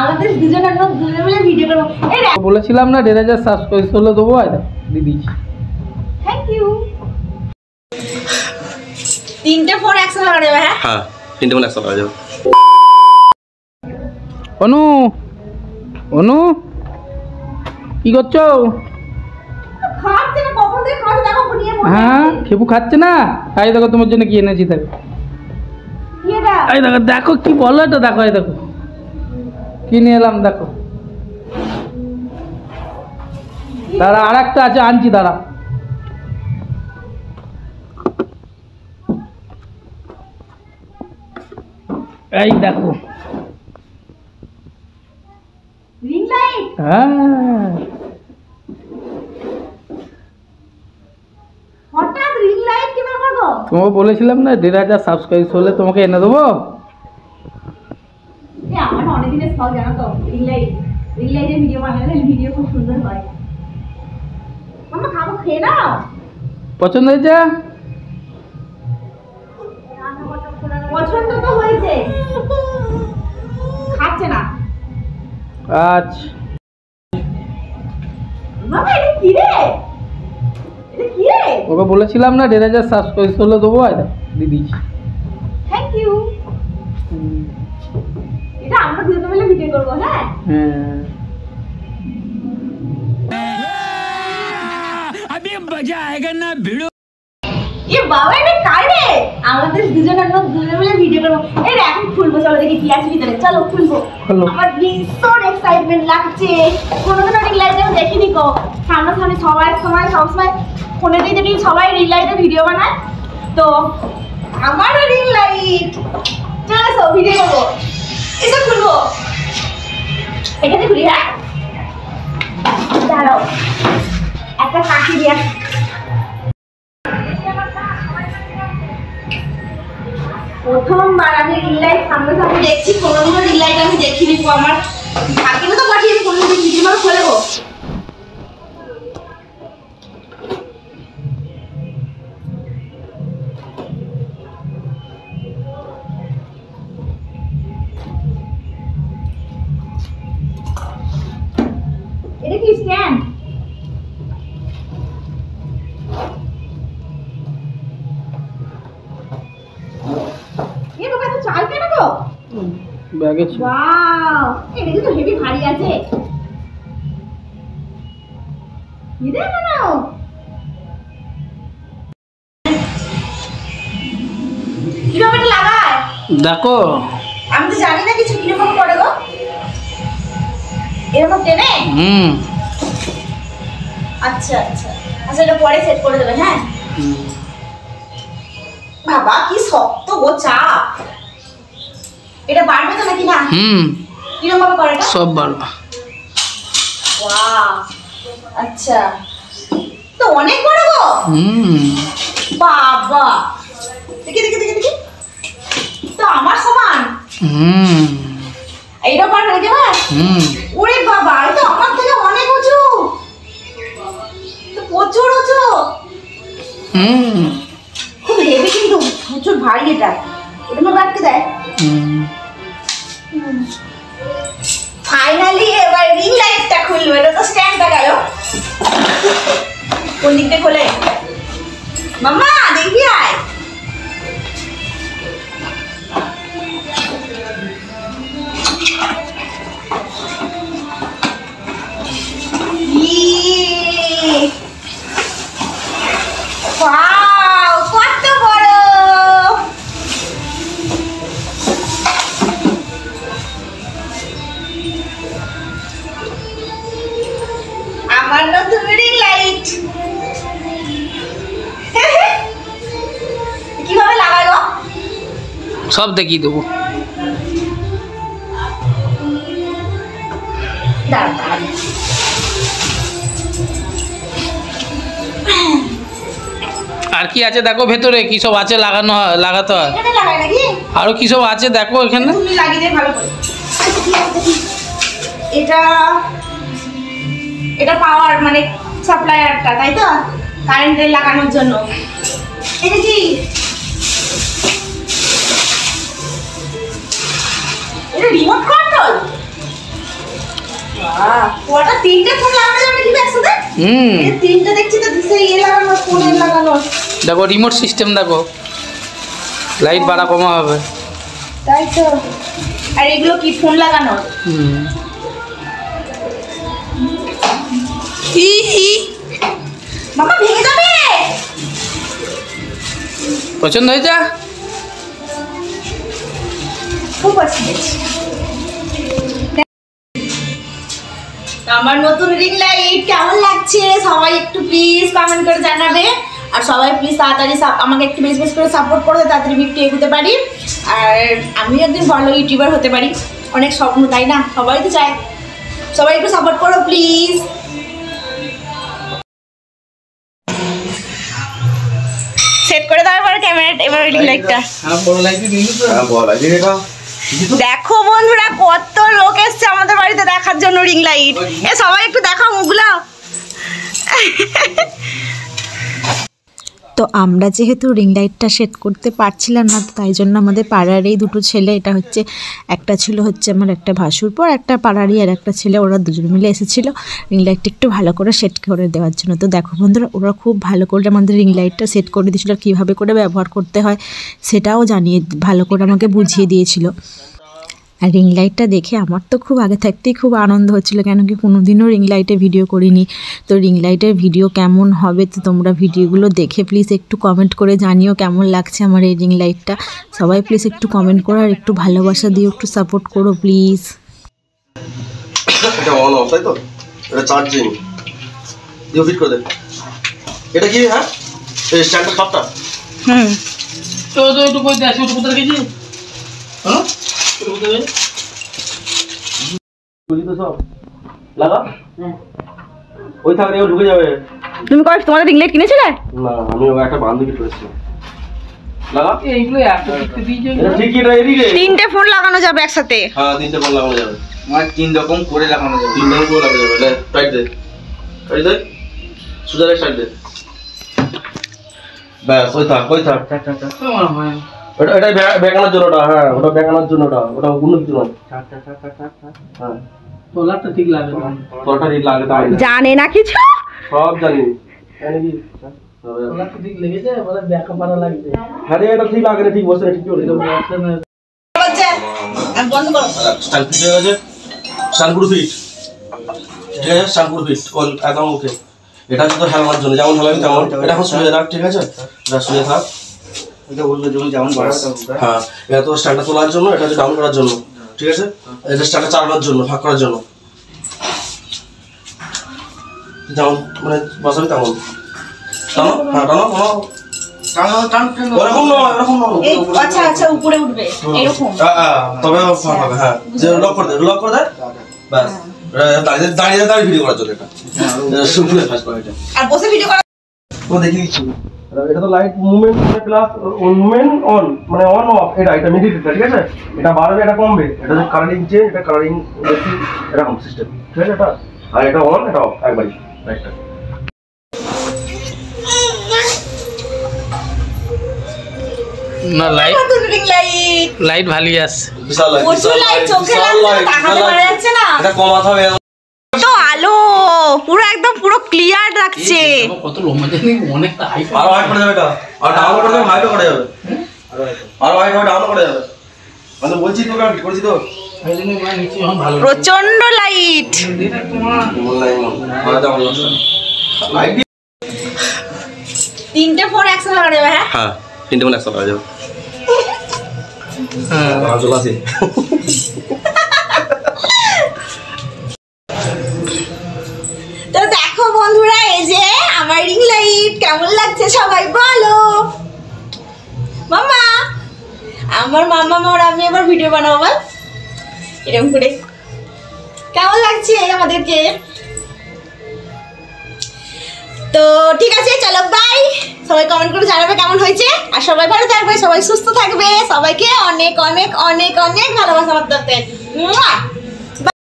আমাদের দুজনের দুজনে মিলে ভিডিও করব। এই বলেছিলাম না 1,500 সাবস্ক্রাইব হলে দেবো, দিদি থ্যাংক ইউ। 3টে ফোন একসাথে লাগা যাবে? হ্যাঁ 3টে ফোন একসাথে লাগা যাবে। অনু অনু কি করছো? খাচ্ছে না, কখন থেকে খাচ্ছে দেখো নিয়ে বসে। হ্যাঁ খেপু খাচ্ছে না। এই দেখো তোমার জন্য কি এনেছি, দেখো কি এটা? এই দেখো দেখো কি বলো এটা, দেখো এই দেখো কি নিয়ে এলাম দেখো। দাঁড়া আর একটা আছে, আনছি দাঁড়া। এই দেখো রিং লাইট। হ্যাঁ হঠাৎ রিং লাইট কি ব্যাপার গো? তোমাকে বলেছিলাম না 1,500 সাবস্ক্রাইব হলে তোমাকে এনে দেবো। এই আমার অনেক দিনের শখ জানো তো, রিং লাইট। রিং লাইটের ভিডিও বানালে ভিডিও খুব সুন্দর হয়। মামা খাবো, খেয়ে নাও। পছন্দ হয়েছে? পছন্দ তো হয়েছে, খাচ্ছে না। আচ্ছা মামা এটা কি রে? এটা কি রে? ওকে বলেছিলাম না 1,500 সাবস্ক্রাইব হলে দেবো, দিদি থ্যাংক ইউ। এটা আমরা দুজনে মিলে ভিডিও করব। হ্যাঁ अभी मजा आएगा ना भिड़ो। এ বাবা এটা কার রে? আমাদের দুজনের দুজনে মিলে ভিডিও করব। এই এখন খুলবো, চলো দেখি কি আছে ভিতরে। চলো খুলবো। আমার ভীষণ এক্সাইটমেন্ট লাগছে। কোনোদিনও রিং লাইট আমি দেখিনি গো। সামনাসামনি সবসময় ফোনেতেই দেখি সবাই রিং লাইটের ভিডিও বানায়, তো আমারও রিং লাইট। চলো এসো ভিডিও করবো। এসে খুলবো, এখানে খুলি। হ্যাঁ দাঁড়াও, একটা কাঠি দিয়া। প্রথমবার আমি রিং লাইট সামনাসামনি দেখছি, কোনোদিনও রিং লাইট আমি দেখিনি। আমার ভাগ্যে তো পাঠিয়ে আমি কোনোদিন ভিডিও খুলবো। এটা কি স্ট্যান্ড? এ বাবা তো চাল কেন গো? ব্যাগে ছিল। ওয়াও, এটা কিন্তু হেভি ভারী আছে। কি রে কেন? কিভাবে এটা লাগায়? দেখো আমি তো জানি না কিছু, কিরকম করে গো? এরকম টেনে? আচ্ছা আচ্ছা আচ্ছা, এটা পরে সেট করে দেবে। হ্যাঁ বাবা কি শক্ত গো চাপ। এটা বাড়বে তো নাকি না? কিরকম ভাবে করে এটা? সব বাড়বে। ওয়াও আচ্ছা, তো অনেক বড় গো। বাবা দেখি দেখি দেখি দেখি, তো আমার সমান। এইটা পারবে নাকি? ওরে বাবা, এটা আমার থেকে অনেক উঁচু, তো প্রচুর উঁচু। খুব হেভি কিন্তু প্রচুর ভারী। এটা এটা রাখতে দেয়। ফাইনালি এবার রিং লাইটটা খুলবো। এটা তো স্ট্যান্ডটা গেল, কোন দিকটা খোলে? মামা দেখবি আয়। ওয়াও কত বড়। আমার নতুন রিং লাইট। কিভাবে লাগাই গো? সব দেখিয়ে দেবো। আর কি আছে দেখো ভেতরে, কি সব আছে লাগানো, লাগাতে হয়। আরো কি সব আছে দেখো এখানে। এটা এটা পাওয়ার মানে সাপ্লায়ারটা, তাই তো? কারেন্টে লাগানোর জন্য। এটা কি? এটা রিমোট কন্ট্রোল। ওটা তিনটে ফোন লাগানো যাবে কি একসাথে? এই তিনটে দেখছি তো দিছে ইয়ে লাগানো, ফোনে লাগানো। দেখো রিমোট সিস্টেম, দেখো লাইট বাড়া কমা হবে। তাই তো। আর এগুলো কি ফোন লাগানো? মামা ভেঙে যাবে। পছন্দ হয়েছে? খুব পছন্দ হয়েছে। আমার নতুন রিং লাইট কেমন লাগছে সবাই একটু প্লিজ কমেন্ট করে জানাবে। আর সবাই প্লিজ তাড়াতাড়ি আমাকে একটু বেশি বেশি করে সাপোর্ট করবে, তাড়াতাড়ি একটু এগোতে পারি আর আমি একদিন ভালো ইউটিউবার হতে পারি। অনেক স্বপ্ন, তাই না? সবাই তো চায়। সবাই একটু সাপোর্ট করো প্লিজ। সেট করে দাও এবার ক্যামেরা, এবার রিং লাইটটা। দেখো বন্ধুরা কত লোক এসছে আমাদের বাড়িতে দেখার জন্য রিং লাইট। এ সবাই একটু দেখাও মুখগুলো। তো আমরা যেহেতু রিং লাইটটা সেট করতে পারছিলাম না, তাই জন্য আমাদের পাড়ার এই দুটো ছেলে, এটা হচ্ছে একটা ছিল হচ্ছে আমার একটা ভাসুরপর, একটা পাড়ারই আর একটা ছেলে, ওরা দুজন মিলে এসেছিলো রিং লাইটটা একটু ভালো করে সেট করে দেওয়ার জন্য। তো দেখো বন্ধুরা ওরা খুব ভালো করে আমাদের রিং লাইটটা সেট করে দিয়েছিলো, আর কীভাবে করে ব্যবহার করতে হয় সেটাও জানিয়ে ভালো করে আমাকে বুঝিয়ে দিয়েছিল। আর রিং লাইটটা দেখে আমার তো খুব আগে থাকতেই খুব আনন্দ হচ্ছিলো, কেন কি কোনোদিনও রিং লাইটে ভিডিও করিনি। তো রিং লাইটের ভিডিও কেমন হবে তো তোমরা ভিডিওগুলো দেখে প্লিজ একটু কমেন্ট করে জানিও কেমন লাগছে আমার এই রিং লাইটটা। সবাই প্লিজ একটু কমেন্ট করো আর একটু ভালোবাসা দিও, একটু সাপোর্ট করো প্লিজ। এটা অন অফ তাই তো? এটা চার্জিং দিও, ফিট করে দে। এটা কি? হ্যাঁ এই স্ট্যান্ডার্ড কাপটা। তো একটু কই দে, একটু কোথায় গেছি? হ্যাঁ ওই থাকলে ও ঢুকে যাবে। তুমি তোমাদের রিং লাইট কিনেছিলে? না আমি একটা বান্ধবী করেছি। লাগা এইগুলো এত দেখতে দিয়েছে। এটা ঠিকই না, এদিকে তিনটে ফোন লাগানো যাবে একসাথে। হ্যাঁ তিনটে ফোন লাগানো যাবে। আমার তিন রকম করে লাগানো যাবে। তিন রকম করে লাগানো যাবে। লে টাইট দে, টাইট দে, সুজা রে টাইট দে। ব্যাস ওই থাক, ওই থাক। তোমার হয় এটা বেকানোর জন্যটা। হ্যাঁ ওটা বেকানোর জন্যটা, ওটা অন্য কিছু নয়। হ্যাঁ তোলাটা ঠিক লাগে না, তোরটা ঠিক লাগে তাই না? জানে না কিছু, সব জানি। জানি কি তোলাটা ঠিক লেগেছে, বলে ব্যাকা পারা লাগছে। হ্যাঁ রে এটা ঠিক লাগে না, ঠিক বসে না, ঠিক চলে। বন্ধ করো। স্টাইল ফিট হয়ে গেছে, স্টাইলগুলো ফিট, ঠিক আছে? স্টাইলগুলো ফিট অল একদম ওকে। এটা হচ্ছে তো হেলানোর জন্য, যেমন হেলাবি তেমন। এটা এখন শুয়ে রাখ, ঠিক আছে? এটা শুয়ে থাক। এটা বলবো যখন যেমন বাড়াতে। হ্যাঁ এটা তো স্ট্যান্ডটা তোলার জন্য, এটা হচ্ছে ডাউন করার জন্য, ঠিক আছে? এটা স্ট্যান্ডটা চালানোর জন্য, ফাঁক করার জন্য, যেমন মানে বসাবি তেমন। টানো, হ্যাঁ টানো, টানো। ওরকম নয়, ওরকম নয়। আচ্ছা আচ্ছা উপরে উঠবে এরকম। তবে ফাঁক হবে। হ্যাঁ যে লক করে দে, লক করে দে, ব্যাস। দাঁড়িয়ে দাঁড়িয়ে দাঁড়িয়ে ভিডিও করার জন্য এটা শুরু ফাঁস করে এটা। আর বসে ভিডিও করা ও দেখি দিচ্ছি। এটা তো light movement plus movement on, মানে অন অফ। এটা মিডিয়েটটা, ঠিক আছে? এটা বাড়বে, এটা কমবে। এটা যে কালারিং চেঞ্জ, এটা কালারিং বেশি, এরকম সিস্টেম, ঠিক আছে? এটা আর এটা অন, এটা অফ একবারই লাইটটা। না লাইট, নতুন রিং লাইট, লাইট ভালোই আছে। বিশাল লাইট, প্রচুর লাইট, চোখে লাগছে, তাকাতে পারা যাচ্ছে না। এটা কমাতে হবে। তো আলো পুরো একদম পুরো ক্লিয়ার লাগছে। কত লম্বা জানি, অনেকটা হাইট। আরো হাইট করে যাবে এটা, আর ডাউন করে যাবে, হাইটও করে যাবে, আরো হাইট হবে, ডাউনও করে যাবে। আমি বলছি তো, কাট করেছি তো। প্রচন্ড লাইট। লাইট তিনটে ফোন একসাথে লাগা যাবে। হ্যাঁ হ্যাঁ তিনটে ফোন একসাথে লাগা যাবে। হ্যাঁ চলে আসি। তো দেখো বন্ধুরা এই যে আমার রিং লাইট কেমন লাগছে সবাই বলো। মামা, আমার মামা আর আমি এবার ভিডিও বানাবো, বল এরকম করে কেমন লাগছে আমাদেরকে। তো ঠিক আছে চলো বাই। সবাই কমেন্ট করে জানাবে কেমন হয়েছে, আর সবাই ভালো থাকবে, সবাই সুস্থ থাকবে, সবাইকে অনেক অনেক অনেক অনেক ভালোবাসা আমার তরফ থেকে।